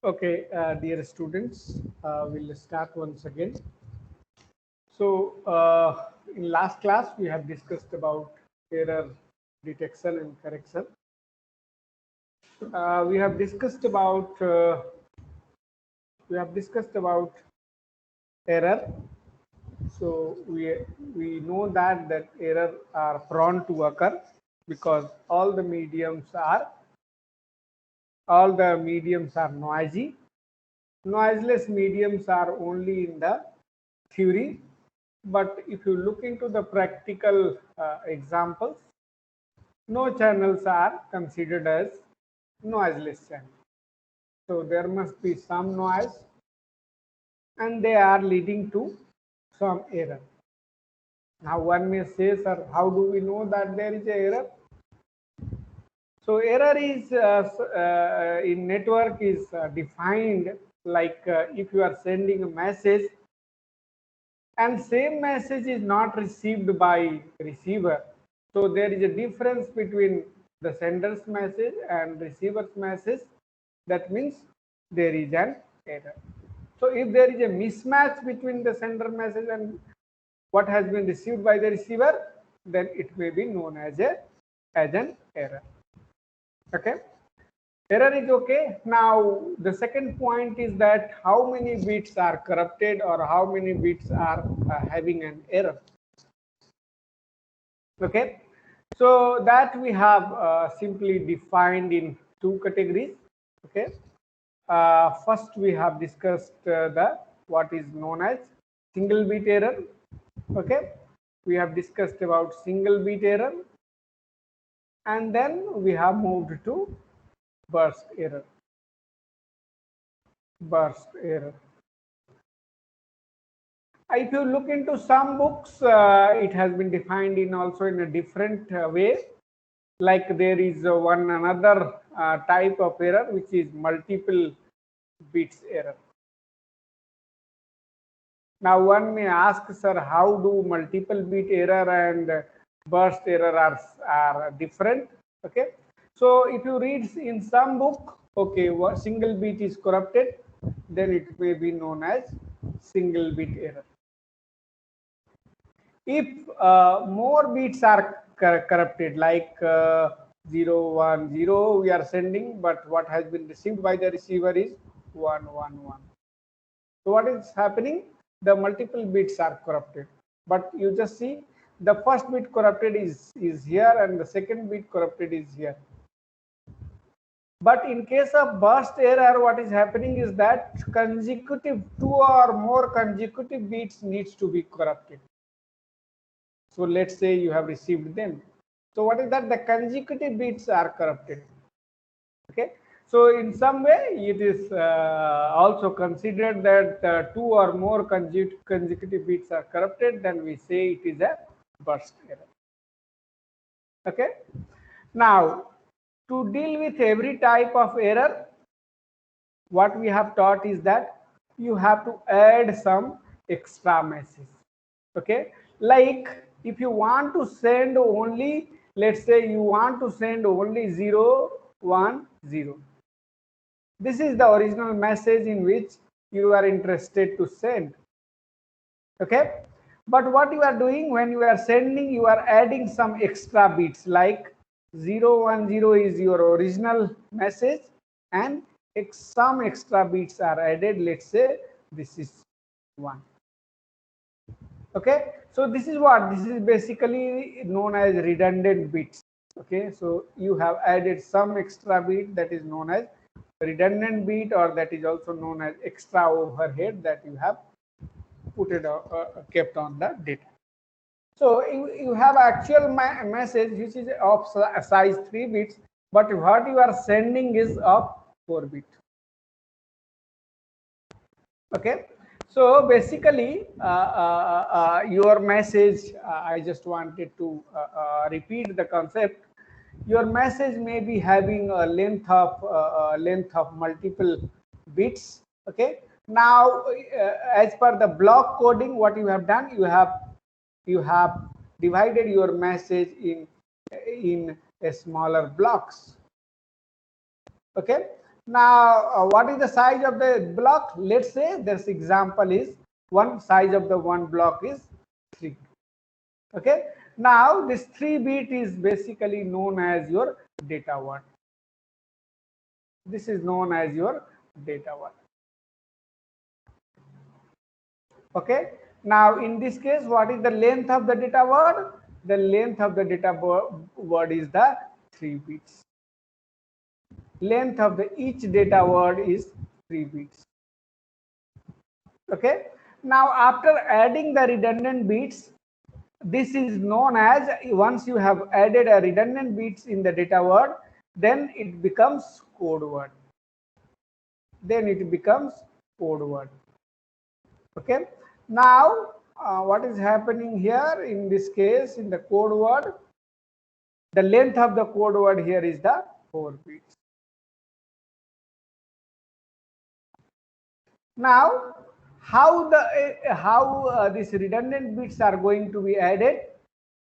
Okay, dear students, we'll start once again. So, in last class, we have discussed about error detection and correction. We have discussed about error. So we know that error are prone to occur because all the mediums are noisy. Noiseless mediums are only in the theory, but if you look into the practical examples, no channels are considered as noiseless channels. So there must be some noise and they are leading to some error. Now one may say, sir, how do we know that there is a error? So error is in network is defined like if you are sending a message and same message is not received by receiver. So there is a difference between the sender's message and receiver's message. That means there is an error. So if there is a mismatch between the sender message and what has been received by the receiver, then it may be known as an error. Okay. Error is okay. Now the second point is that how many bits are corrupted or how many bits are having an error. Okay, so that we have simply defined in two categories. Okay, first we have discussed the what is known as single bit error. Okay, we have discussed about single bit error, and then we have moved to burst error. Burst error. If you look into some books, it has been defined in also in a different way. Like there is one another type of error which is multiple bits error. Now one may ask, sir, how do multiple bit error and burst error are different? Okay, so if you read in some book, okay, single bit is corrupted, then it may be known as single bit error. If more bits are corrupted, like 0 1 0 we are sending, but what has been received by the receiver is 1 1 1. So what is happening? The multiple bits are corrupted, but you just see the first bit corrupted is here and the second bit corrupted is here. But in case of burst error, what is happening is that consecutive 2 or more consecutive bits needs to be corrupted. So let's say you have received them. So what is that? The consecutive bits are corrupted. Okay. So in some way, it is also considered that 2 or more consecutive bits are corrupted. Then we say it is a burst error. Okay. Now, to deal with every type of error, what we have taught is that you have to add some extra message. Okay, like if you want to send only, let's say you want to send only 0 1 0, this is the original message in which you are interested to send. Okay, but what you are doing when you are sending, you are adding some extra bits, like 0 1 0 is your original message and some extra bits are added. Let's say this is 1. Okay, so this is basically known as redundant bits. Okay, so you have added some extra bit that is known as redundant bit, or that is also known as extra overhead that you have put it kept on the data. So you have actual message which is of size 3 bits, but what you are sending is of 4 bit. Okay, so basically your message, I just wanted to repeat the concept. Your message may be having a length of multiple bits. Okay, now as per the block coding, what you have done, you have divided your message in a smaller blocks. Okay, Now, what is the size of the block? Let's say this example is one size of the one block is 3. Okay. Now, this 3 bit is basically known as your data word. This is known as your data word. Okay. Now, in this case, what is the length of the data word? The length of the data word is the 3 bits. Length of the each data word is 3 bits. Okay. Now, after adding the redundant bits, this is known as, once you have added a redundant bits in the data word, then it becomes code word. Then it becomes code word. Okay. Now, what is happening here in this case, in the code word, the length of the code word here is the 4 bits. Now, how these redundant bits are going to be added?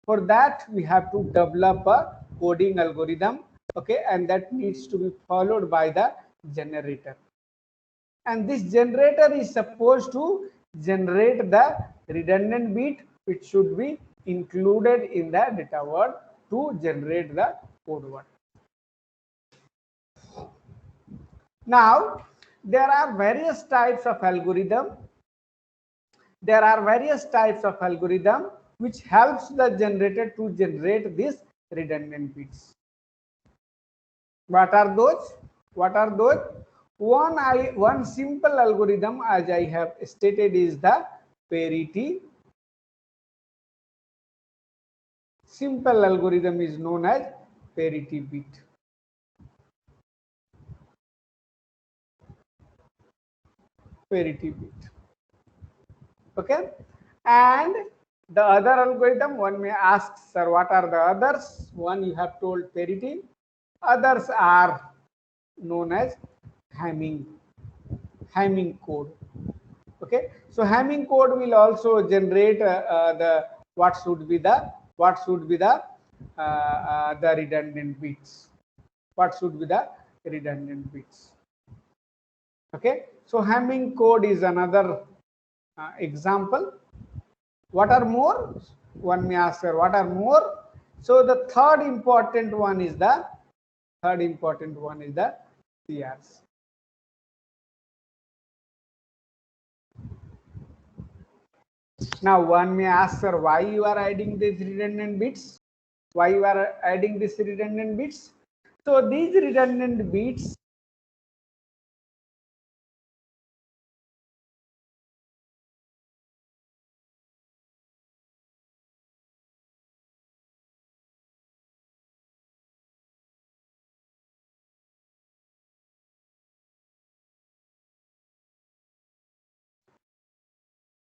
For that, we have to develop a coding algorithm, okay, and that needs to be followed by the generator. And this generator is supposed to generate the redundant bit which should be included in the data word to generate the code word. Now, there are various types of algorithm. There are various types of algorithm which helps the generator to generate these redundant bits. What are those? What are those? One simple algorithm, as I have stated, is the parity. Simple algorithm is known as parity bit. Parity bit. Okay. And the other algorithm, one may ask, sir, what are the others? One, you have told parity. Others are known as Hamming code. Okay. So Hamming code will also generate the what should be the redundant bits. What should be the redundant bits? Okay. So Hamming code is another example. What are more? One may ask, what are more? So the third important one is the CRs. Now one may ask, sir, why you are adding these redundant bits? Why you are adding these redundant bits? So these redundant bits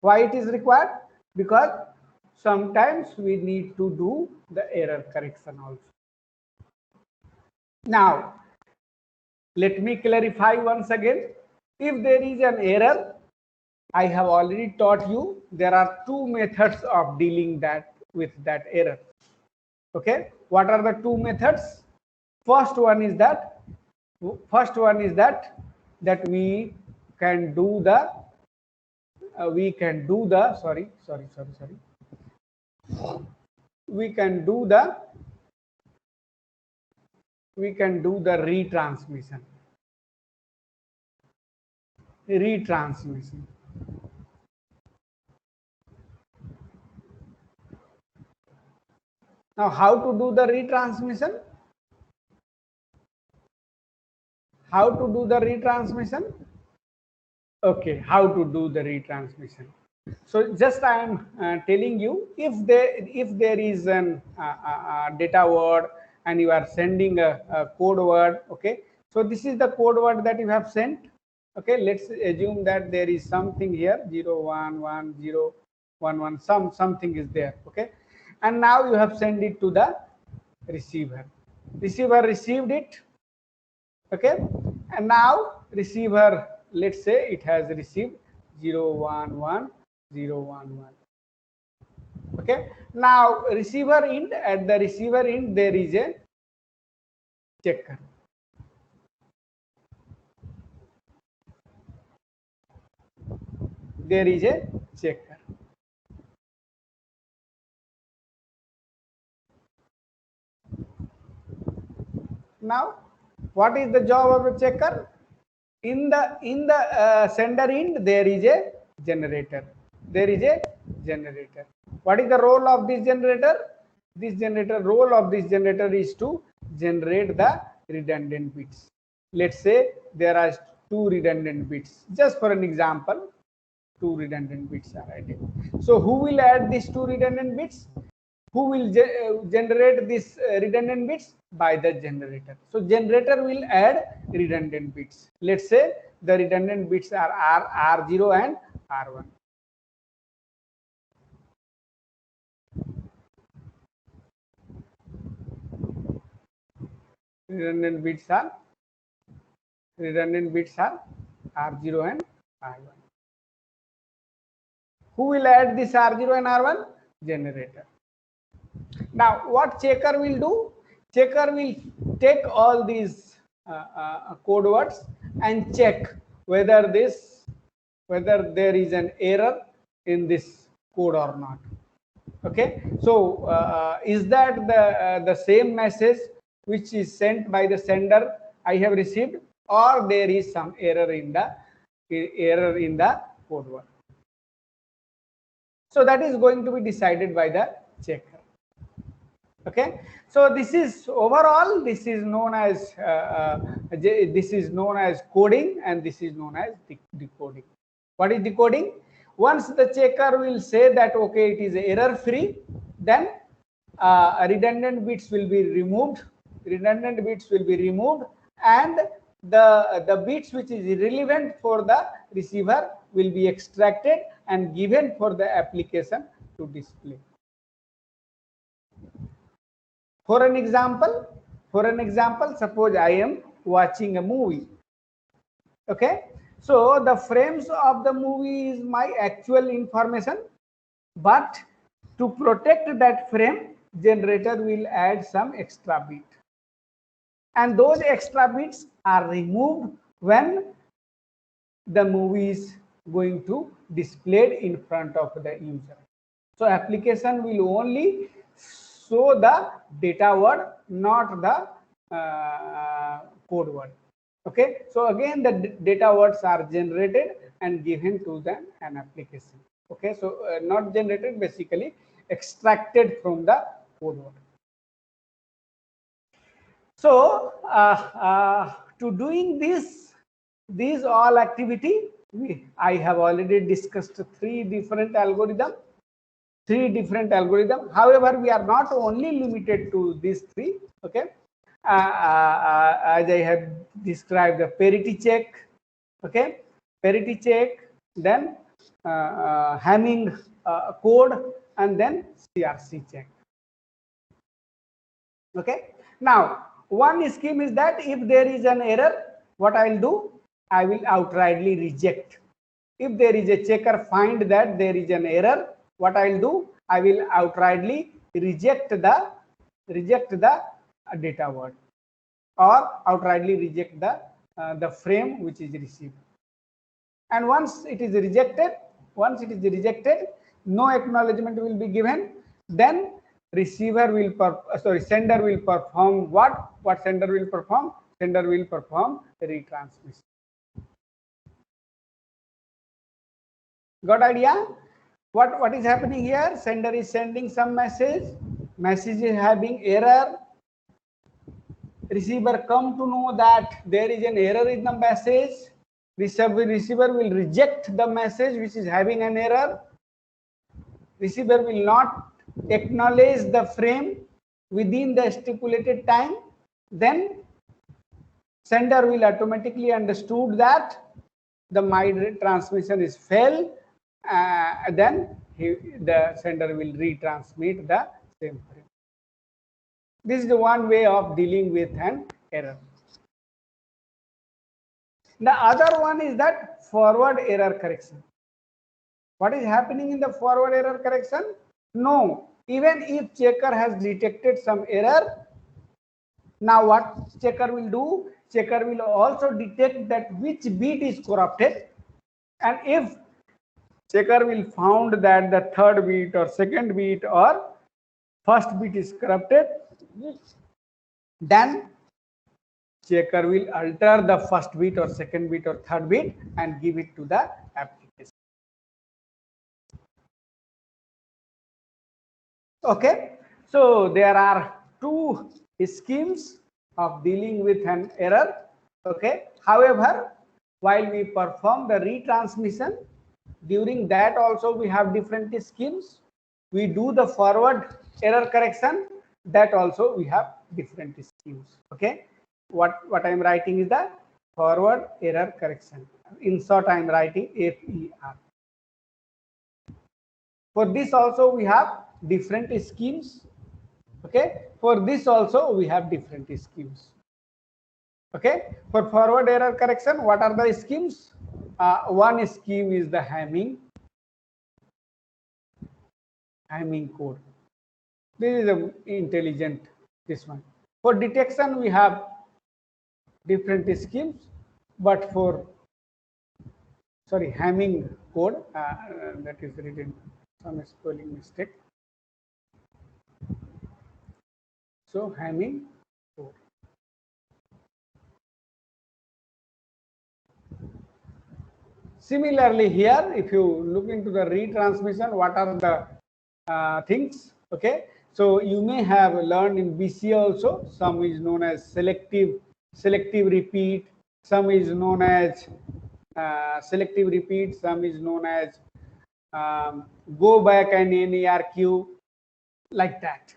why it is required? Because sometimes we need to do the error correction also. Now, let me clarify once again. If there is an error, I have already taught you there are two methods of dealing with that error. Okay, what are the two methods? First one is that we can do the we can do the retransmission. Now, how to do the retransmission? How to do the retransmission? Okay, how to do the retransmission? So just I am telling you, if there is an data word and you are sending a code word, okay. So this is the code word that you have sent. Okay, let's assume that there is something here 0110111 something is there. Okay, and now you have sent it to the receiver. Receiver received it. Okay, and now receiver, let's say it has received 011011. Okay, now receiver end, at the receiver end there is a checker. there is a checker. Now, what is the job of a checker? In the sender end, there is a generator. There is a generator. What is the role of this generator? Role of this generator is to generate the redundant bits. Let's say there are 2 redundant bits. Just for an example, 2 redundant bits are added. So who will add these 2 redundant bits? Who will generate this redundant bits? By the generator. So generator will add redundant bits. Let's say the redundant bits are R0 and R1. Redundant bits are R0 and R1. Who will add this R0 and R1? Generator. Now, what checker will do? Checker will take all these code words and check whether there is an error in this code or not. Okay, so is that the same message which is sent by the sender I have received, or there is some error in the code word? So that is going to be decided by the checker. Okay, so this is overall, this is known as coding, and this is known as decoding. What is decoding? Once the checker will say that okay, it is error free, then redundant bits will be removed. And the bits which is irrelevant for the receiver will be extracted and given for the application to display. For an example, suppose I am watching a movie. Okay, so the frames of the movie is my actual information, but to protect that frame, generator will add some extra bit, and those extra bits are removed when the movie is going to displayed in front of the user. So application will only show the data word, not the code word. Okay, so again the data words are generated and given to an application. Okay, so not generated, basically extracted from the code word. So to doing these all activity, I have already discussed three different algorithms. However, we are not only limited to these three. Okay, as I have described, the parity check. Okay, parity check, then Hamming code, and then CRC check. Okay, now one scheme is that if there is an error, what I will do? I will outrightly reject. If there is a checker find that there is an error, what I will do? I will outrightly reject the data word, or outrightly reject the frame which is received. And once it is rejected, no acknowledgement will be given. Then sender will perform what? What sender will perform? Sender will perform retransmission. Got idea? What is happening here? Sender is sending some message is having error. Receiver come to know that there is an error in the message. Receiver will reject the message which is having an error. Receiver will not acknowledge the frame within the stipulated time. Then sender will automatically understood that my transmission is failed. Then the sender will retransmit the same frame. This is the one way of dealing with an error. The other one is that forward error correction. What is happening in the forward error correction? No, even if checker has detected some error, now what checker will do? Checker will also detect that which bit is corrupted, and if checker will found that the third bit or second bit or first bit is corrupted, then checker will alter the first bit or second bit or third bit and give it to the application. Okay, so there are two schemes of dealing with an error. Okay, however, while we perform the retransmission, during that also we have different schemes. We do the forward error correction, that also we have different schemes. Okay, what I am writing is the forward error correction. In short, I am writing FER. For this also we have different schemes. Okay, for this also we have different schemes. Okay, for forward error correction, what are the schemes? One scheme is the Hamming code. This is a intelligent, this one. For detection we have different schemes, but for Hamming code, that is written some spelling mistake. So Hamming code. Similarly here, if you look into the retransmission, what are the things? Okay, so you may have learned in BCA also, some is known as selective repeat, some is known as selective repeat, some is known as go back and NERQ, like that.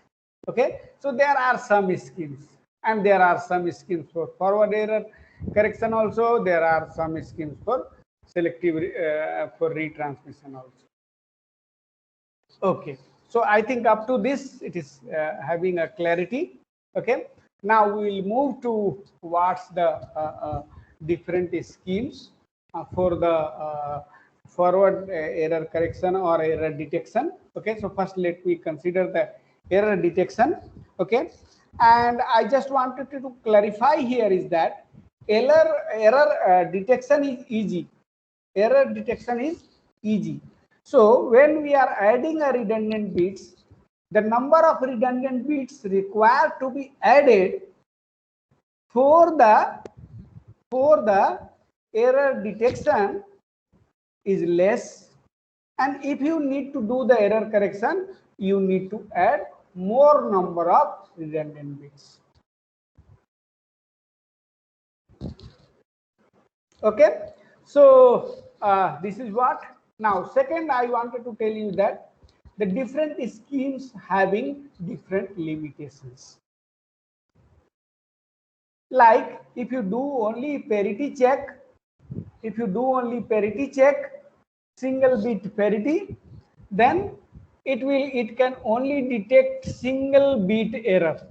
Okay, so there are some schemes, and there are some schemes for forward error correction also. There are some schemes for selective for retransmission also. Okay, so I think up to this it is having a clarity. Okay, now we will move to what's the different schemes for the forward error correction or error detection. Okay, so first let me consider the error detection. Okay, and I just wanted to clarify here is that error detection is easy. Error detection is easy. So when we are adding a redundant bits, the number of redundant bits required to be added for the error detection is less, and if you need to do the error correction, you need to add more number of redundant bits. Okay, so this is what. Now second, I wanted to tell you that the different schemes having different limitations. Like if you do only parity check, single bit parity, then it can only detect single bit error.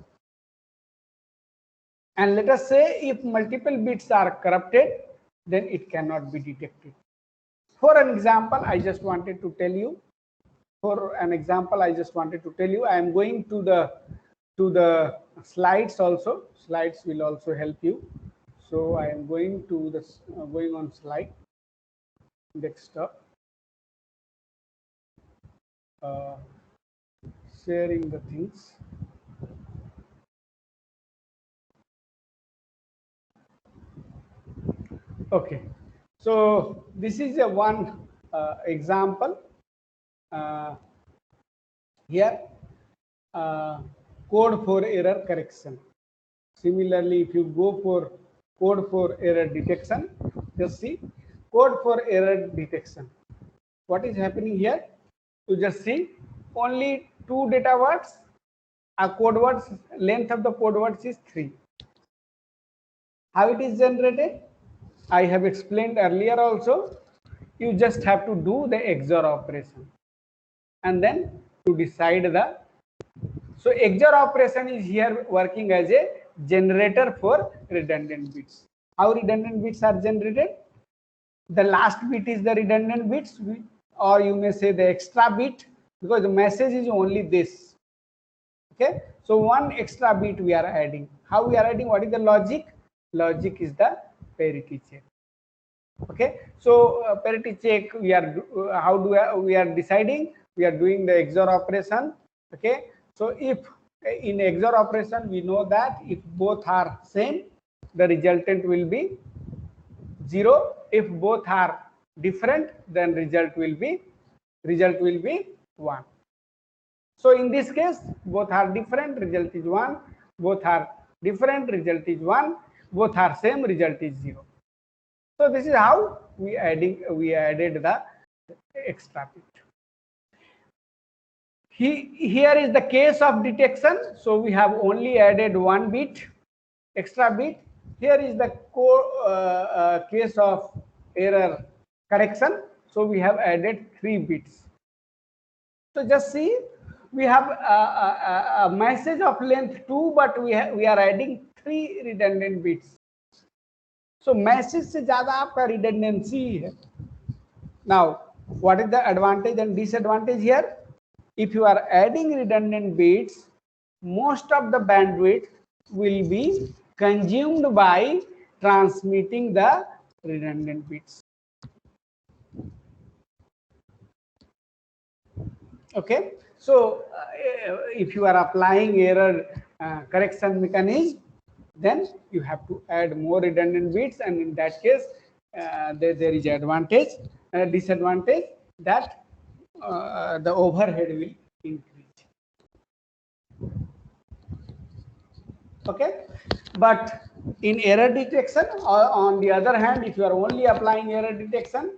And let us say if multiple bits are corrupted, then it cannot be detected. For an example, I just wanted to tell you. I am going to the slides also. Slides will also help you. So I am going to this going on slide desktop, sharing the things. Okay, so this is a one example here, code for error correction. Similarly, if you go for code for error detection, just see code for error detection. What is happening here? You just see only 2 data words. A code words length of the code words is 3. How it is generated? I have explained earlier also. You just have to do the XOR operation, and then to decide the. So XOR operation is here working as a generator for redundant bits. How redundant bits are generated? The last bit is the redundant bits, or you may say the extra bit, because the message is only this. Okay, so one extra bit we are adding. How we are adding? What is the logic? Logic is the parity check. Okay, so parity check, we are we are deciding, we are doing the XOR operation. Okay, so if in XOR operation we know that if both are same, the resultant will be 0. If both are different, then result will be 1. So in this case, both are different, result is 1. Both are different, result is 1. Both are same, result is 0. So this is how we added the extra bit. Here is the case of detection. So we have only added 1 bit, extra bit. Here is the case of error correction. So we have added 3 bits. So just see, we have a message of length 2, but we are adding 3 redundant bits. So message से ज़्यादा आपका redundancy है. Now, what is the advantage and disadvantage here? If you are adding redundant bits, most of the bandwidth will be consumed by transmitting the redundant bits. Okay, so if you are applying error correction mechanism, then you have to add more redundant bits, and in that case there is advantage, disadvantage that the overhead will increase. Okay, but in error detection, on the other hand, if you are only applying error detection,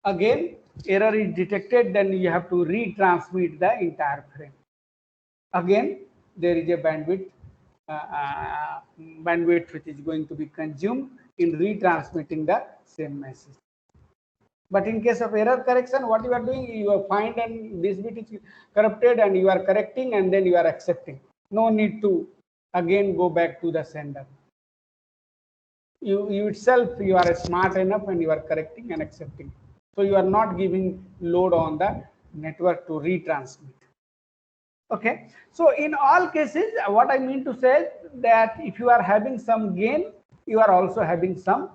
again error is detected, then you have to retransmit the entire frame. Again, there is a bandwidth which is going to be consumed in retransmitting the same message. But in case of error correction, what you are doing, you find and this bit is corrupted and you are correcting and then you are accepting. No need to again go back to the sender. You itself, you are smart enough and you are correcting and accepting. So you are not giving load on the network to retransmit. Okay, so in all cases, what I mean to say is that if you are having some gain, you are also having some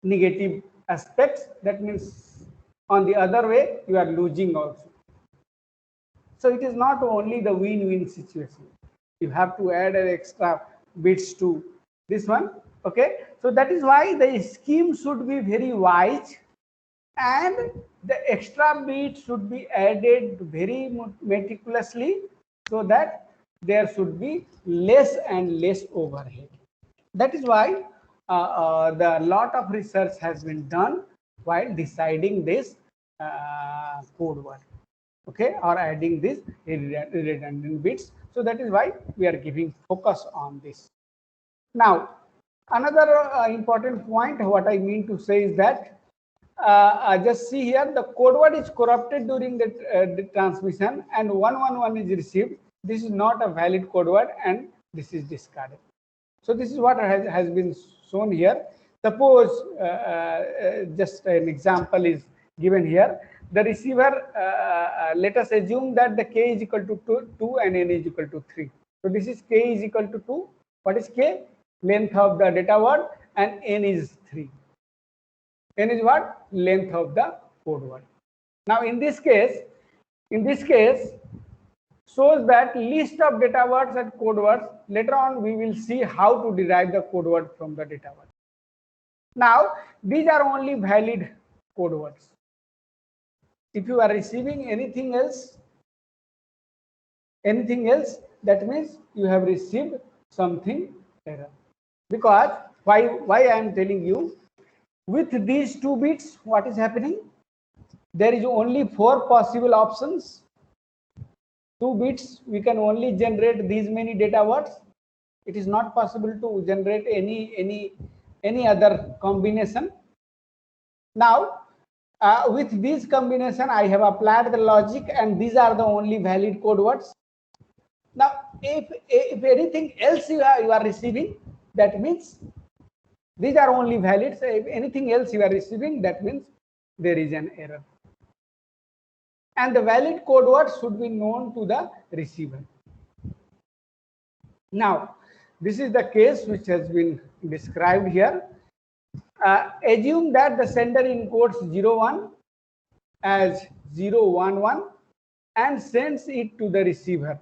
negative aspects. That means on the other way, you are losing also. So it is not only the win-win situation. You have to add an extra bits to this one. Okay, so that is why the scheme should be very wise, and the extra bit should be added very meticulously so that there should be less and less overhead. That is why the lot of research has been done while deciding this code word, okay, or adding these redundant bits. So that is why we are giving focus on this. Now, another important point, what I mean to say is that just see here, the code word is corrupted during the transmission and 111 is received. This is not a valid code word and this is discarded. So this is what has been shown here. Suppose just an example is given here. The receiver, let us assume that the k is equal to 2 and n is equal to 3. So this is k is equal to 2. What is k? Length of the data word, and n is 3. N is what? Length of the code word. Now in this case shows that list of data words and code words. Later on we will see how to derive the code word from the data word. Now these are only valid code words. If you are receiving anything else, that means you have received something error. Because why I am telling you, with these 2 bits, what is happening? There is only 4 possible options. 2 bits, we can only generate these many data words. It is not possible to generate any other combination. Now, with this combination, I have applied the logic, and these are the only valid code words. Now, if anything else you are receiving, that means these are only valid. So if anything else you are receiving, that means there is an error. And the valid code word should be known to the receiver. Now, this is the case which has been described here. assume that the sender encodes 01 as 011 and sends it to the receiver.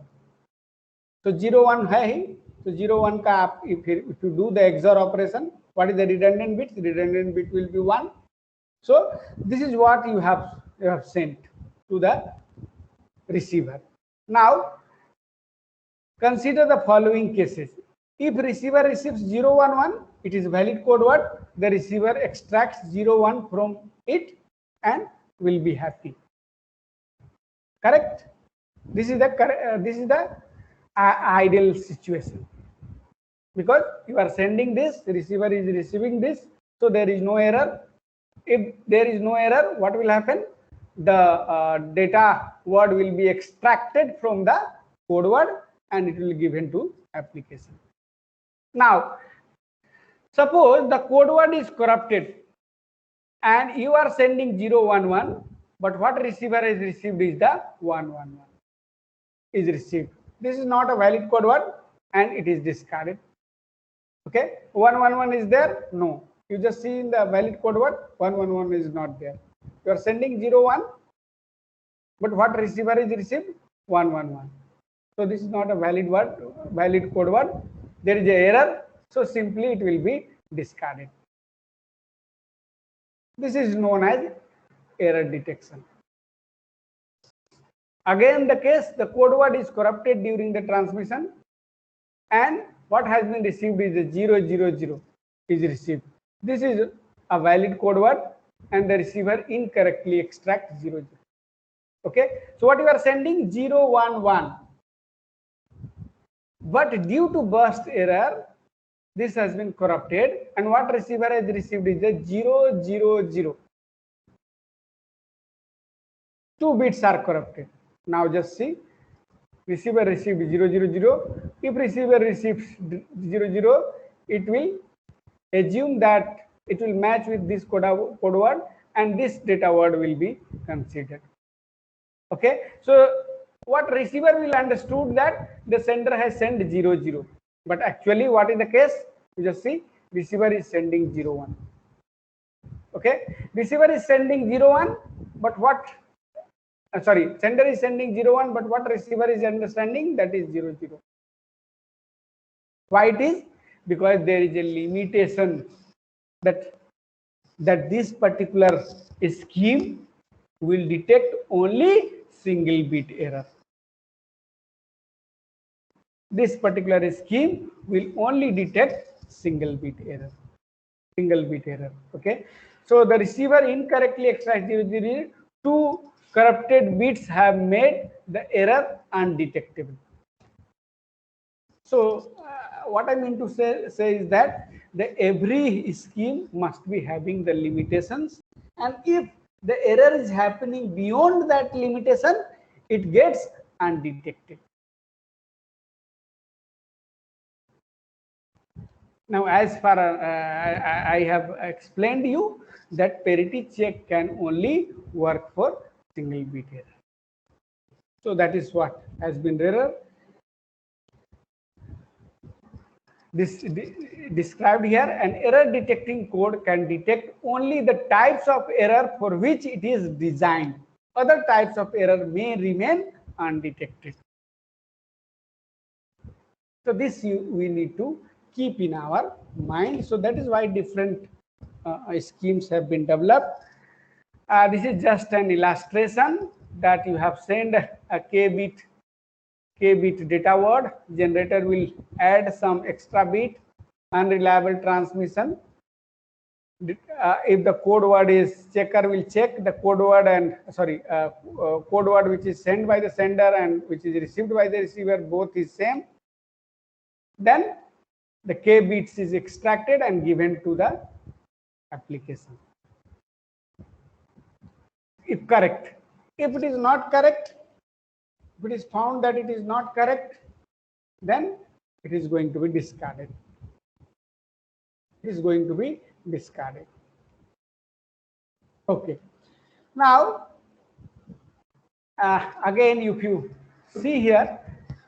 So 01 hai, so 01 ka aap, if you do the XOR operation, what is the redundant bit? The redundant bit will be 1. So this is what you have sent to the receiver. Now consider the following cases. If receiver receives 011, it is valid code word. The receiver extracts 01 from it and will be happy. Correct? This is the ideal situation, because you are sending this, the receiver is receiving this, so there is no error. If there is no error, what will happen? The data word will be extracted from the code word and it will be given to application. Now suppose the code word is corrupted and you are sending 011, but what receiver is received is the 111 is received. This is not a valid code word and it is discarded. Okay, 111 is there? No. You just see in the valid code word, 111 is not there. You are sending 01, but what receiver is received? 111. So this is not a valid code word. There is an error, so simply it will be discarded. This is known as error detection. Again the case, the code word is corrupted during the transmission and what has been received is a 000 is received. This is a valid code word and the receiver incorrectly extracts 00. Okay, so what you are sending 011, but due to burst error, this has been corrupted and what receiver has received is a 000. 2 bits are corrupted. Now just see, receiver received 000. If receiver receives 00, it will assume that it will match with this code word and this data word will be considered. Okay, so what receiver will understood that the sender has sent 00, but actually what is the case? You just see, receiver is sending 01. Okay, receiver is sending 01, but what sender is sending 01, but what receiver is understanding, that is 00. Why it is? Because there is a limitation that this particular scheme will detect only single bit error. This particular scheme will only detect single bit error. Okay, so the receiver incorrectly extracts 00. 2 corrupted bits have made the error undetectable. So what I mean to say is that every scheme must be having the limitations, and if the error is happening beyond that limitation, it gets undetected. Now, as far I have explained you that parity check can only work for single bit error. So that is what has been error. This described here, an error detecting code can detect only the types of error for which it is designed. Other types of error may remain undetected. So this we need to keep in our mind. So that is why different schemes have been developed. This is just an illustration that you have sent a k-bit data word. Generator will add some extra bit, unreliable transmission. If the code word is, checker will check the code word and code word which is sent by the sender and which is received by the receiver, both is same. Then the k bits is extracted and given to the application if correct. If it is not correct, if it is found that it is not correct, then it is going to be discarded. It is going to be discarded. Okay. Now, again, if you see here,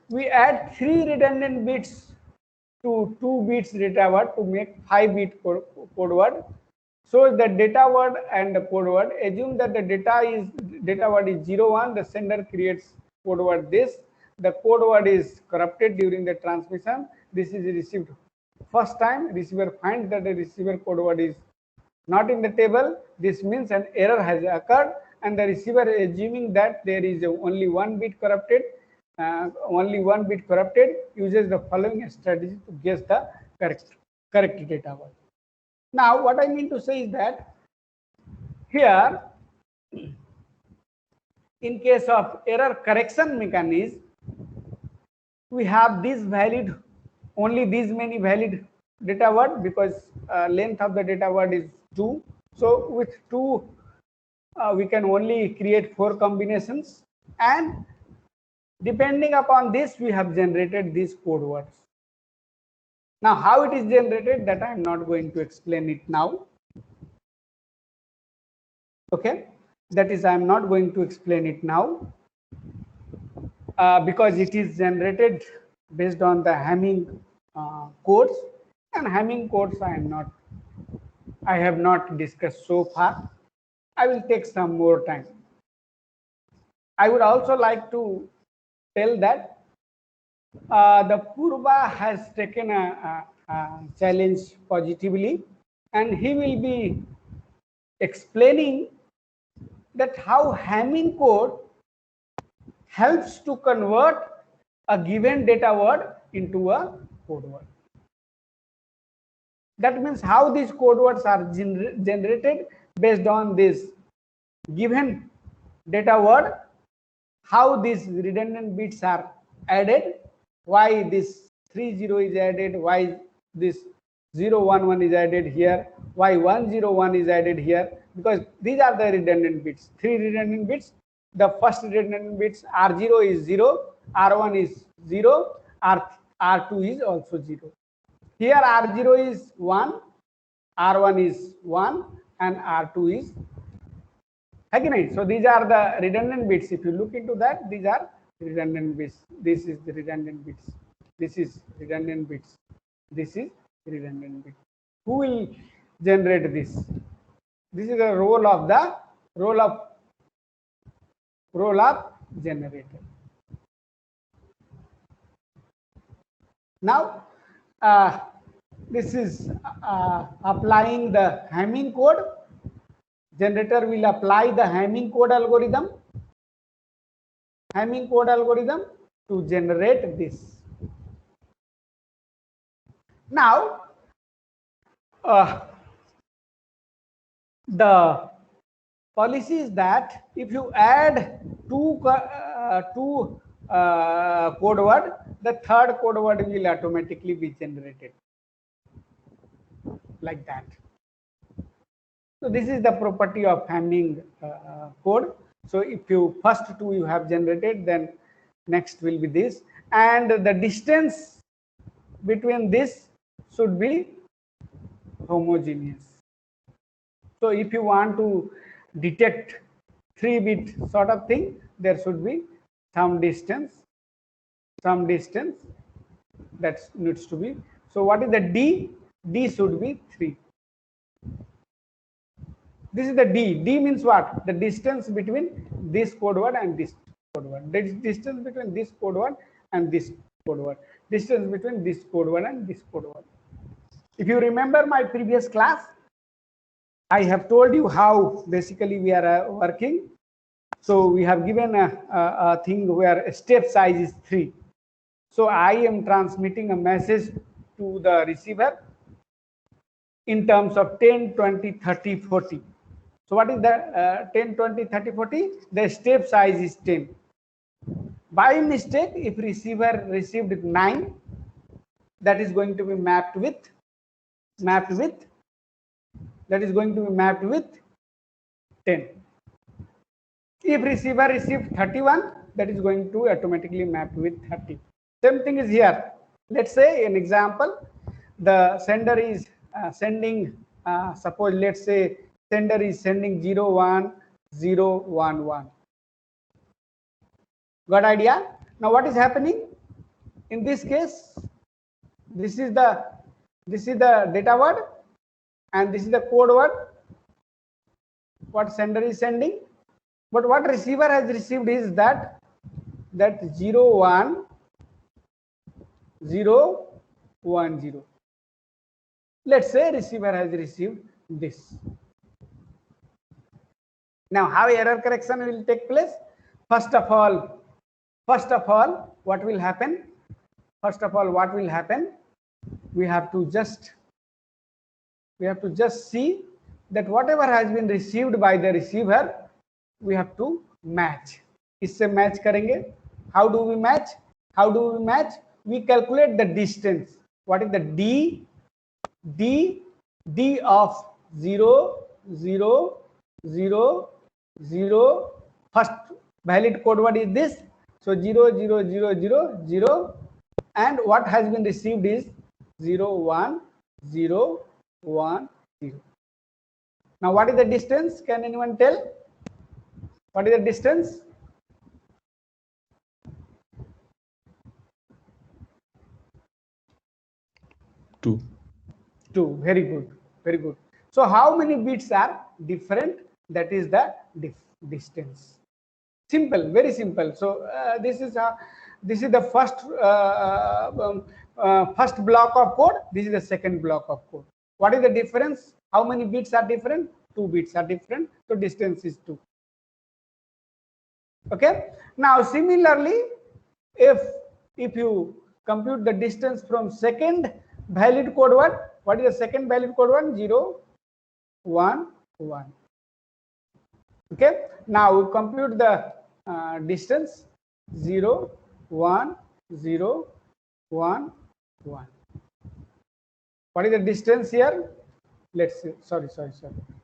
we add 3 redundant bits to 2 bits data word to make 5-bit code word. So the data word and the code word, assume that the data word is 01, the sender creates code word this, the code word is corrupted during the transmission, this is received first time, receiver finds that the receiver code word is not in the table, this means an error has occurred, and the receiver assuming that there is only one bit corrupted, uses the following strategy to guess the correct data word. Now what I mean to say is that here in case of error correction mechanism, we have this valid, only these many valid data word, because length of the data word is 2. So with 2 we can only create 4 combinations, and depending upon this we have generated these code words. Now how it is generated, that I am not going to explain it now. Okay, that is I am not going to explain it now because it is generated based on the Hamming codes, and Hamming codes I have not discussed so far. I will take some more time. I would also like to tell that the Purva has taken a challenge positively, and he will be explaining that how Hamming code helps to convert a given data word into a code word. That means how these code words are generated based on this given data word, how these redundant bits are added, why this 30 is added, why this 011 is added here, why 101 is added here, because these are the redundant bits, 3 redundant bits. The first redundant bits R0 is 0, R1 is 0, R2 is also 0. Here R0 is 1, R1 is 1, and R2 is again. So these are the redundant bits. If you look into that, these are redundant bits. This is the redundant bits. This is redundant bits. This is redundant bit. Who will generate this? This is the role of generator. Now this is applying the Hamming code. Generator will apply the Hamming code algorithm to generate this. Now the policy is that if you add two code word, the third code word will automatically be generated like that. So this is the property of Hamming code. So if you first two you have generated, then next will be this, and the distance between this should be homogeneous. So if you want to detect 3-bit sort of thing, there should be some distance that needs to be. So what is the D? D should be 3. This is the D. D means what? The distance between this code word and this code word. The distance between this code word and this code word. Distance between this code word and this code word. If you remember my previous class, I have told you how basically we are working. So we have given a thing where step size is 3. So I am transmitting a message to the receiver in terms of 10, 20, 30, 40. So what is the 10, 20, 30, 40? The step size is 10. By mistake, if receiver received 9, that is going to be mapped with 10. If receiver received 31, that is going to automatically map with 30. Same thing is here. Let's say an example, the sender is sending, suppose let's say sender is sending 01011. Got idea? Now what is happening? In this case, this is the data word and this is the code word. what sender is sending, but what receiver has received is that 0 1 0 1 0. Let's say receiver has received this. Now how error correction will take place? First of all, what will happen? First of all, what will happen? We have to just see that whatever has been received by the receiver, we have to match. इससे match करेंगे. How do we match? We calculate the distance. What is the d of 0 0 0 0? First valid code word is this. So 0 0 0 0 0, and what has been received is 0 1 0 1 0. Now what is the distance? Can anyone tell? What is the distance? 2. Very good. So how many bits are different? That is the distance. Simple, very simple. So this is the first block of code. This is the second block of code. What is the difference? How many bits are different? 2 bits are different. So distance is 2. Okay. Now similarly, if you compute the distance from second valid code word, what is the second valid code word? 0 1 1. Okay. Now we compute the distance 0 1 0 1 1. What is the distance here? Let's see. Sorry.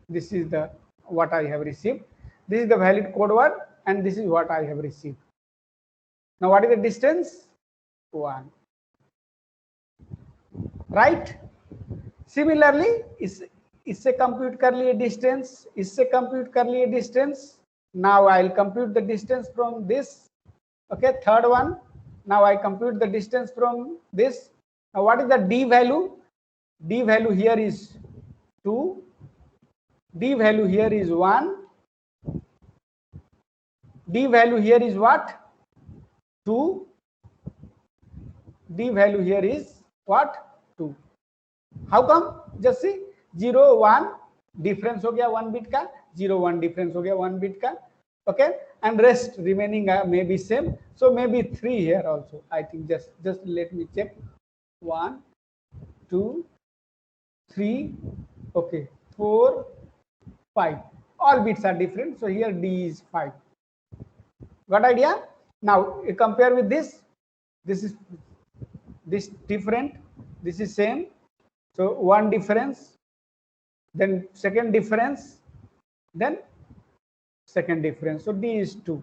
This is the what I have received. This is the valid code word, and this is what I have received. Now what is the distance? 1. Right? Similarly, इससे compute कर लिए distance, इससे compute कर लिए distance. Now I'll compute the distance from this. Okay, third one. Now I compute the distance from this. Now what is the d value? D value here is 2. D value here is 1. D value here is what? 2. D value here is what? 2. How come? Just see, 0 1 difference हो गया 1 bit का, 0 1 difference हो गया 1 bit का. Okay, and rest remaining may be same. So maybe 3 here also. I think just let me check. 1 2 3, okay, 4 5. All bits are different. So here D is 5. Got idea? Now you compare with this. This is different. This is same. So one difference, then second difference, then second difference. So D is 2.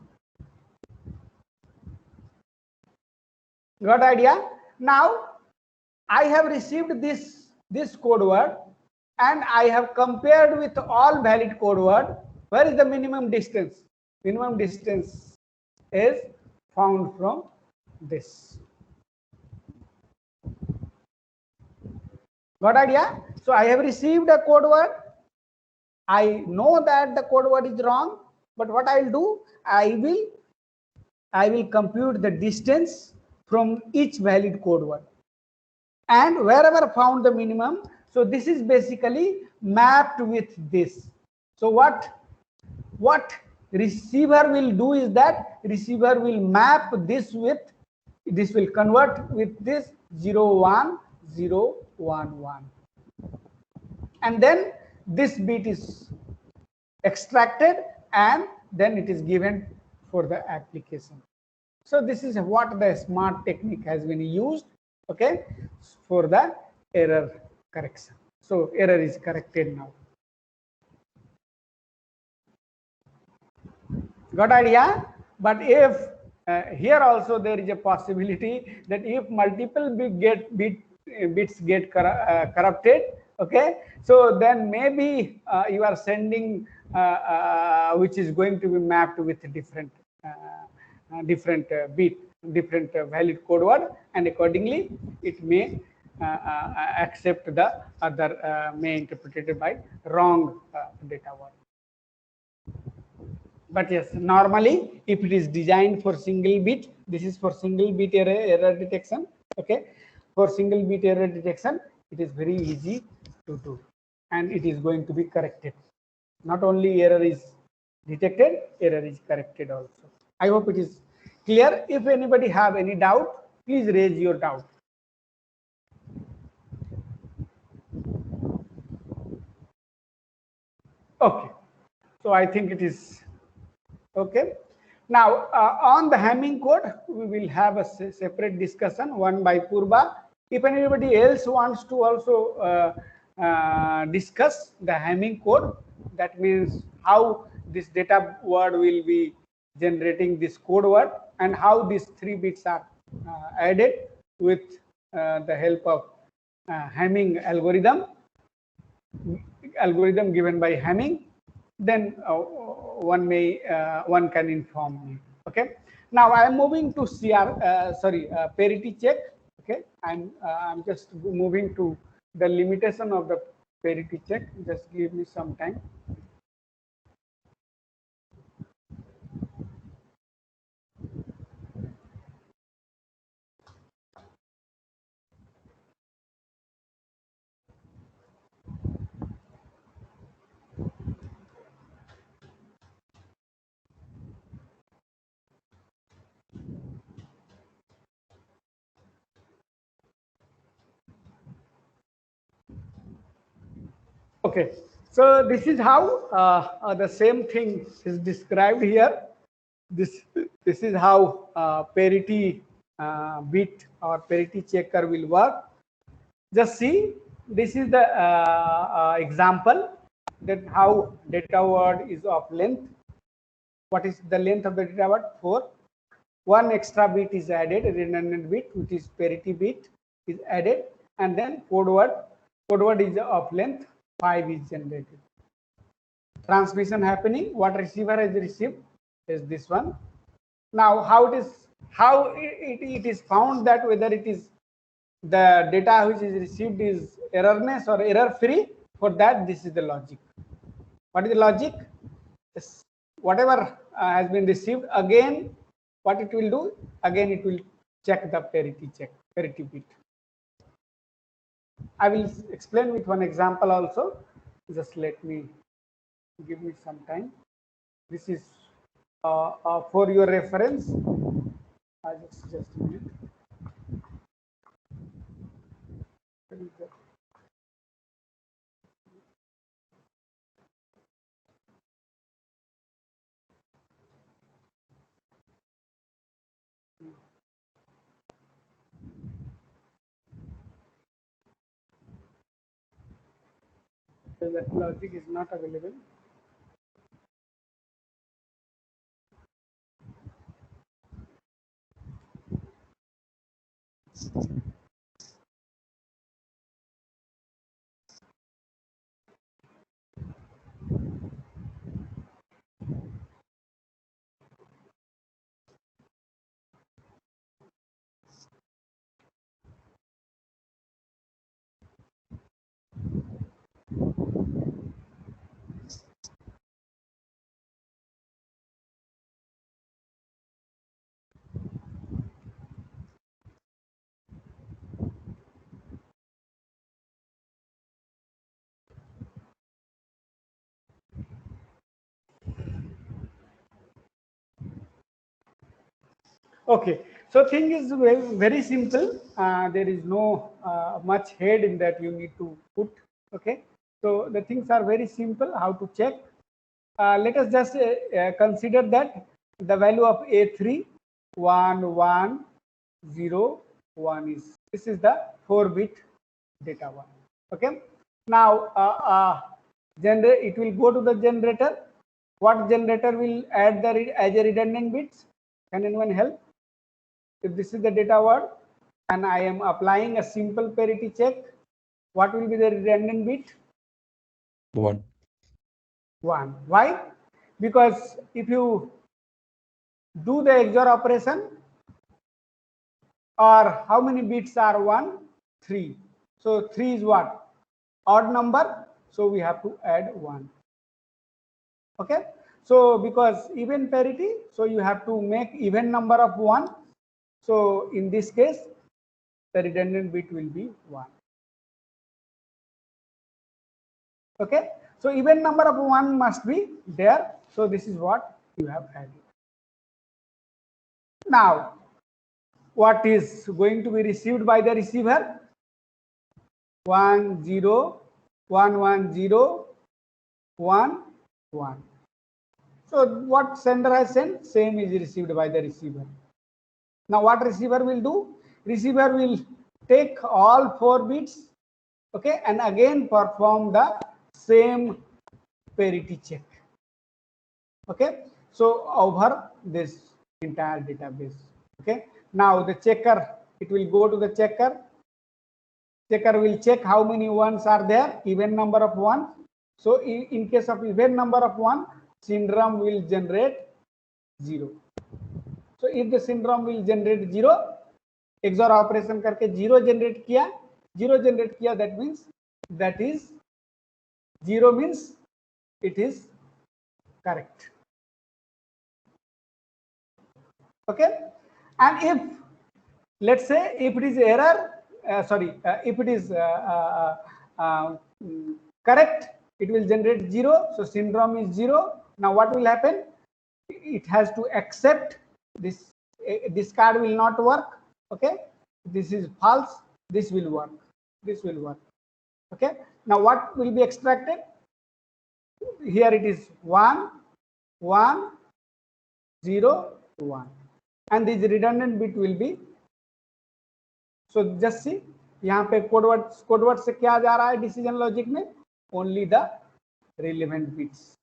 Got idea? Now I have received this code word, and I have compared with all valid code word. Where is the minimum distance? Minimum distance is found from this. Got idea? So I have received a code word. I know that the code word is wrong, but what I'll do, I will compute the distance from each valid code word, and wherever found the minimum. So this is basically mapped with this. So what receiver will do is that receiver will map this with, this will convert with this 0 1 0 1 1, and then this bit is extracted and then it is given for the application. So this is what the smart technique has been used, okay, for the error correction. So error is corrected now. Got idea? But if here also there is a possibility that if multiple bits get corrupted, okay, so then maybe you are sending which is going to be mapped with different valid code word, and accordingly it may accept the other may interpreted by wrong data word. But yes, normally if it is designed for single bit, this is for single bit error detection. Okay, for single bit error detection, it is very easy to do, and it is going to be corrected. Not only error is detected, error is corrected also. I hope it is clear. If anybody have any doubt, please raise your doubt. Okay, so I think it is okay. Now on the Hamming code, we will have a separate discussion, one by Purba. If anybody else wants to also discuss the Hamming code, that means how this data word will be generating this code word, and how these 3 bits are added with the help of Hamming algorithm given by Hamming, then one can inform me. Okay. Now I am moving to parity check. Okay, I'm just moving to the limitation of the parity check. Just give me some time. Okay, so this is how the same thing is described here. This is how parity bit or parity checker will work. Just see, this is the example that how data word is of length. What is the length of the data word? 4. One extra bit is added, a redundant bit, which is parity bit is added, and then code word is of length 5 is generated. Transmission happening, what receiver has received is this one. Now how it is found that whether it is the data which is received is errorless or error free. For that, this is the logic. What is the logic? Yes, whatever has been received, again what it will do, again it will check the parity bit. I will explain with one example also. Just give me some time. This is for your reference. Just a minute. So that logic is not available. Okay, so thing is very simple. There is no much head in that you need to put. Okay, so the things are very simple. How to check? Let us just consider that the value of A3 1 1 0 1 is the 4-bit data one. Okay, now it will go to the generator. What generator will add as a redundant bits? Can anyone help? If this is the data word and I am applying a simple parity check, what will be the redundant bit? 1. 1. Why? Because if you do the XOR operation, or how many bits are 1? 3. So 3 is what? Odd number. So we have to add 1. Okay. So because even parity, so you have to make even number of 1. So in this case, the redundant bit will be 1. Okay. So even number of 1 must be there. So this is what you have added. Now, what is going to be received by the receiver? 1 0 1 1 0 1 1. So what sender has sent, same is received by the receiver. Now what receiver will do? Receiver will take all 4 bits, okay, and again perform the same parity check. Okay, so over this entire database. Okay, now the checker, it will go to the checker. Checker will check how many ones are there, even number of ones. So in case of even number of 1, syndrome will generate 0. So if the syndrome will generate 0, XOR operation करके 0 generate किया, 0 generate किया, that means that is 0 means it is correct. Okay, and if let's say if it is error, if it is correct, it will generate 0. So syndrome is 0. Now what will happen? It has to accept this. This card will not work. Okay, this is false. This will work. This will work. Okay. Now what will be extracted? Here it is 1 1 0 1, and this redundant bit will be. So just see, यहाँ पे code word से क्या जा रहा है decision logic में? Only the relevant bits.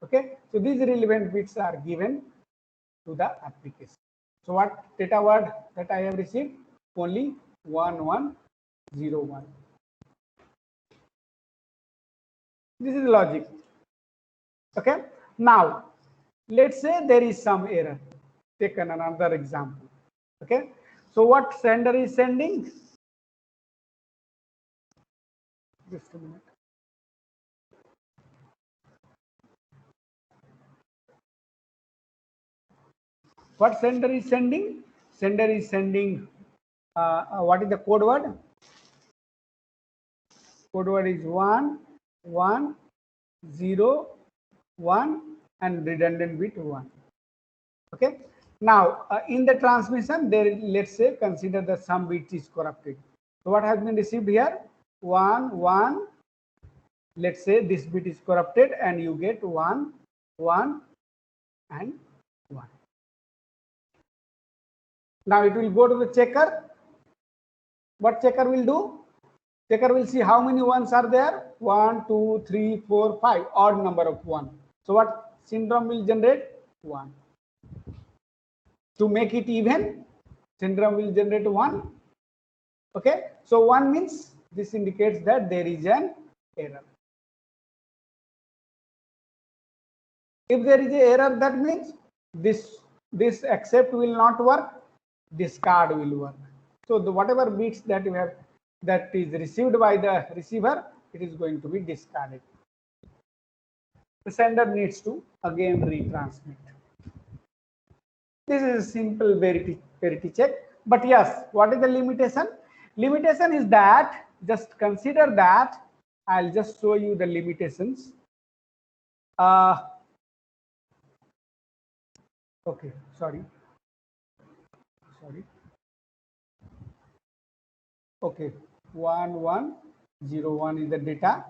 Okay, so these relevant bits are given to the application. So what data word that I have received? Only 1101. This is logic. Okay, now let's say there is some error. Take another example. Okay, so what sender is sending? Just a minute. What sender is sending? Sender is sending, what is the code word? Code word is 1 1 0 1 and redundant bit 1. Okay. Now in the transmission, there, let's say, consider the some bit is corrupted. So what has been received here? 1 1. Let's say this bit is corrupted, and you get 1 1 and 1. Now it will go to the checker. What checker will do? Checker will see how many ones are there. 1 2 3 4 5, odd number of 1. So what syndrome will generate? 1. To make it even, syndrome will generate 1. Okay, so 1 means this indicates that there is an error. If there is an error, that means this accept will not work, discard will work. So the whatever bits that you have that is received by the receiver, it is going to be discarded. The sender needs to again retransmit. This is a simple parity check. But yes, what is the limitation? Limitation is that, just consider that, I'll just show you the limitations. Okay, sorry. Okay, 1101 is the data,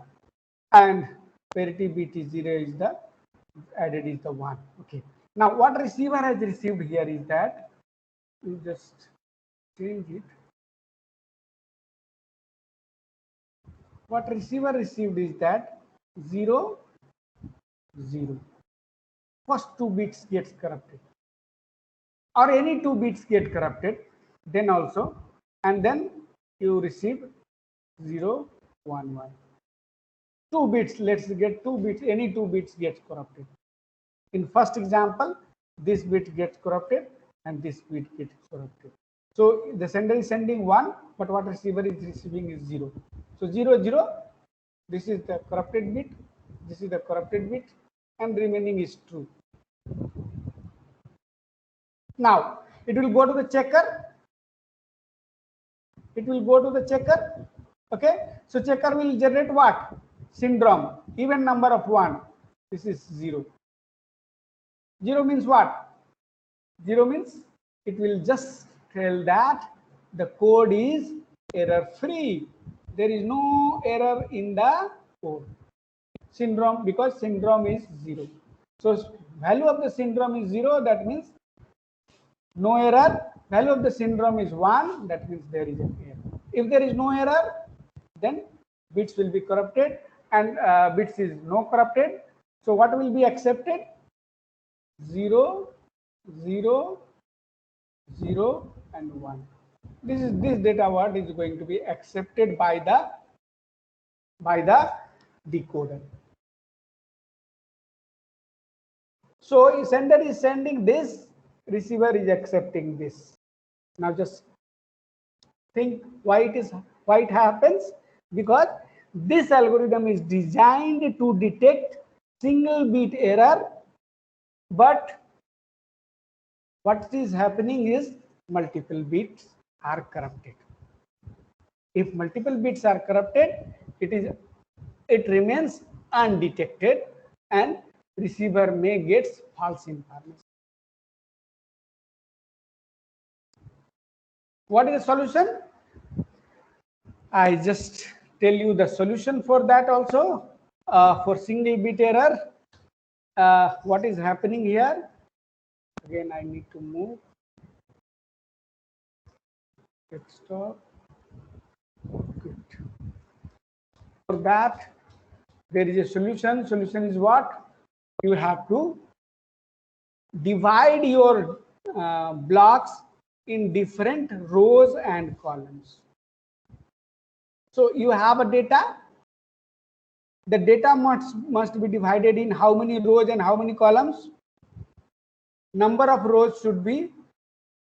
and parity bit is 0 is the added is the 1. Okay. Now what receiver has received here is that, you just change it. What receiver received is that 0 0. First 2 bits gets corrupted, or any 2 bits get corrupted, then also, and then you receive 0 1 1. 2 bits, let's get 2 bits, any 2 bits gets corrupted. In first example, this bit gets corrupted and this bit gets corrupted. So the sender is sending 1, but what receiver is receiving is 0. So 0 0, this is the corrupted bit, this is the corrupted bit, and remaining is true. Now it will go to the checker. It will go to the checker. Okay, so checker will generate what? Syndrome, even number of 1. This is 0. 0 means what? 0 means it will just tell that the code is error free. There is no error in the code. Syndrome, because syndrome is 0. So value of the syndrome is 0, that means no error. Value of the syndrome is 1, that means there is an error. If there is no error, then bits will be corrupted, and bits is no corrupted. So what will be accepted? 0, 0, 0 and 1. This data word is going to be accepted by the decoder. So sender is sending this, receiver is accepting this. Now just think why it happens, because this algorithm is designed to detect single bit error, but what is happening is multiple bits are corrupted. If multiple bits are corrupted, it remains undetected and receiver may get false information. What is the solution? I just tell you the solution for that also. For single bit error, what is happening here? Again, I need to move. Desktop. Good. For that, there is a solution. Solution is what? You have to divide your blocks in different rows and columns. So you have a data. The data must be divided in how many rows and how many columns? Number of rows should be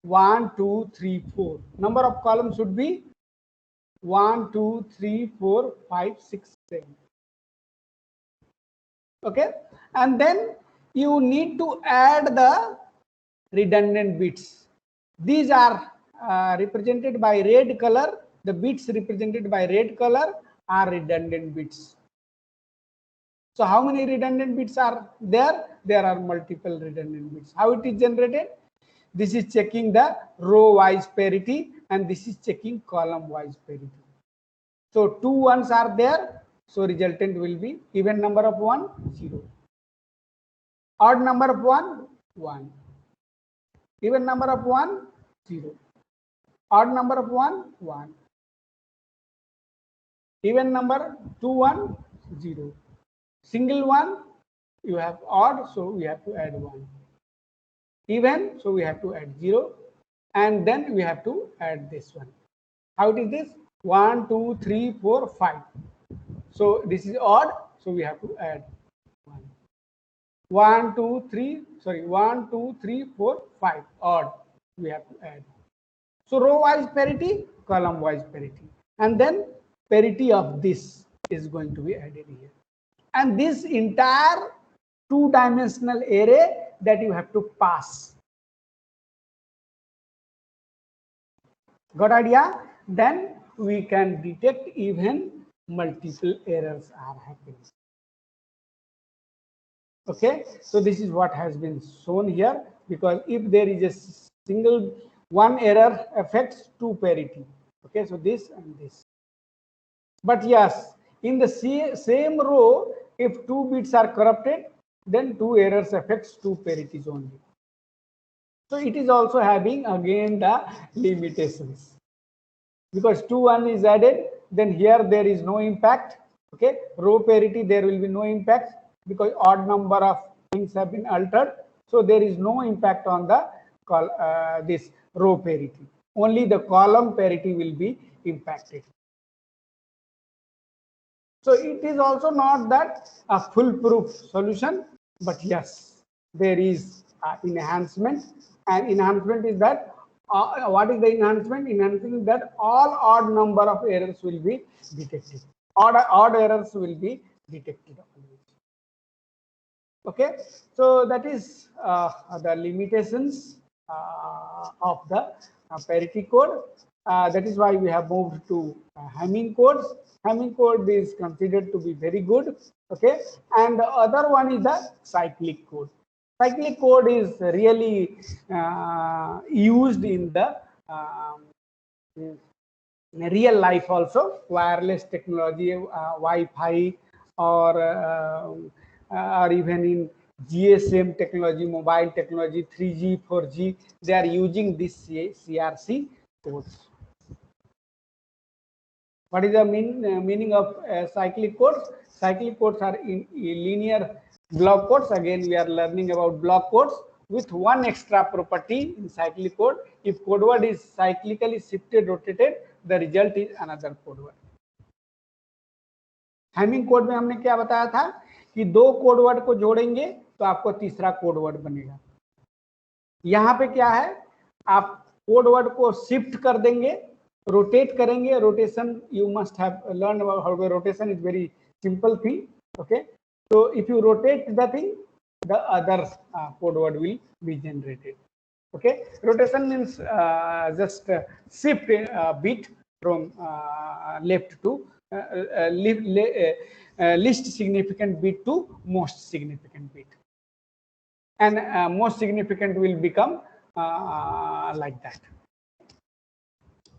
1, 2, 3, 4. Number of columns should be 1, 2, 3, 4, 5, 6, 7. Okay, and then you need to add the redundant bits. These are represented by red color. The bits represented by red color are redundant bits. So how many redundant bits are there? There are multiple redundant bits. How it is generated? This is checking the row wise parity, and this is checking column wise parity. So 2 ones are there. So resultant will be even number of 1, 0. Odd number of 1, 1. Even number of 1, 0. Odd number of 1, 1. Even number 2, 1, 0. Single one, you have odd, so we have to add 1. Even, so we have to add 0. And then we have to add this one. How it is this? 1, 2, 3, 4, 5. So this is odd, so we have to add 1. 1, 2, 3, sorry, 1, 2, 3, 4, 5. Odd, we have to add. So row wise parity, column wise parity. And then parity of this is going to be added here. And this entire 2-dimensional array that you have to pass. Got idea? Then we can detect even multiple errors are happening. Okay, so this is what has been shown here, because if there is a single one error affects 2 parity. Okay, so this and this. But yes, in the same row, if 2 bits are corrupted, then 2 errors affects 2 parities only. So it is also having again the limitations, because 2, 1 is added, then here there is no impact. Okay, row parity, there will be no impact because odd number of things have been altered. So there is no impact on the this row parity. Only the column parity will be impacted. So it is also not that a foolproof solution, but yes, there is enhancement, and enhancement is that what is the enhancement? Enhancement is that all odd number of errors will be detected. Odd errors will be detected always. Okay, so that is the limitations of the parity code. That is why we have moved to Hamming code. Hamming code is considered to be very good. Okay, and the other one is the cyclic code. Cyclic code is really used in the real life also, wireless technology, Wi-Fi, or even in GSM technology, mobile technology, 3G, 4G, they are using this CRC codes. What is the meaning of cyclic codes? Cyclic codes are in linear block codes. Again, we are learning about block codes with one extra property in cyclic code. If code word is cyclically shifted, rotated, the result is another code word. Hamming code में हमने क्या बताया था कि दो code word को जोड़ेंगे तो आपको तीसरा कोड वर्ड बनेगा. यहां पे क्या है, आप कोड वर्ड को शिफ्ट कर देंगे, रोटेट करेंगे. Rotation you must have learn about how rotation is very simple thing. Okay, so if you rotate the thing, the other code word will be generated. Okay, rotation means just shift bit from left to least significant bit to most significant bit, and most significant will become like that.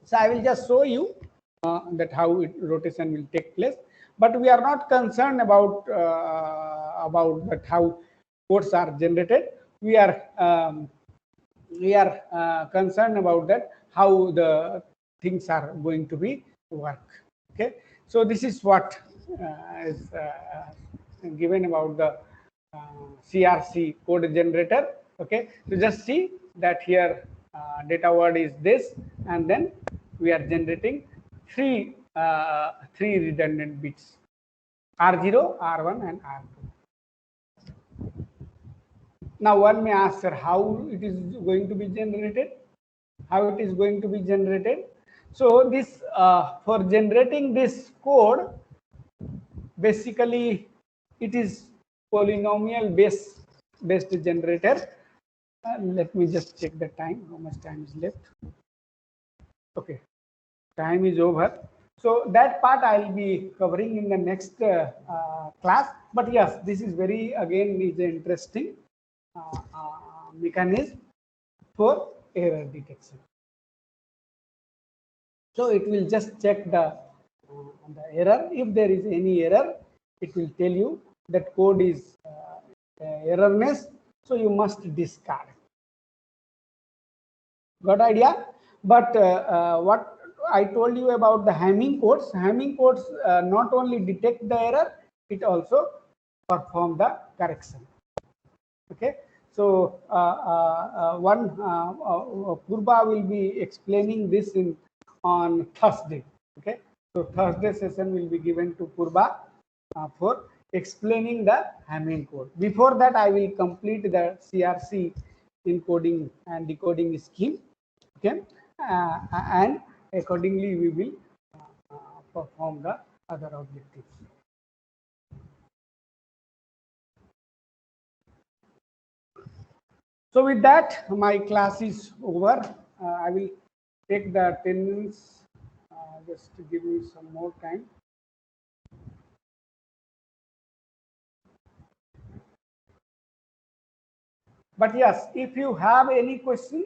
So I will just show you that how rotation will take place, but we are not concerned about that how codes are generated. We are concerned about that how the things are going to be work. Okay, so this is what is given about the CRC code generator. Okay, so just see that here data word is this, and then we are generating three redundant bits, R0, R1 and R2. Now one may ask, sir, how it is going to be generated? How it is going to be generated? So this for generating this code, basically it is polynomial based generator. Let me just check the time. How much time is left? Okay, time is over. So that part I'll be covering in the next class. But yes, this is very again is interesting mechanism for error detection. So it will just check the error. If there is any error, it will tell you that code is errorless, so you must discard. Got idea? But what I told you about the Hamming codes not only detect the error, it also perform the correction. Okay, so Purba will be explaining this on Thursday. Okay, so Thursday session will be given to Purba for explaining the Hamming code. Before that, I will complete the CRC encoding and decoding scheme. Okay, and accordingly we will perform the other objectives. So with that, my class is over. I will take the 10 minutes just to give me some more time. But yes, if you have any question,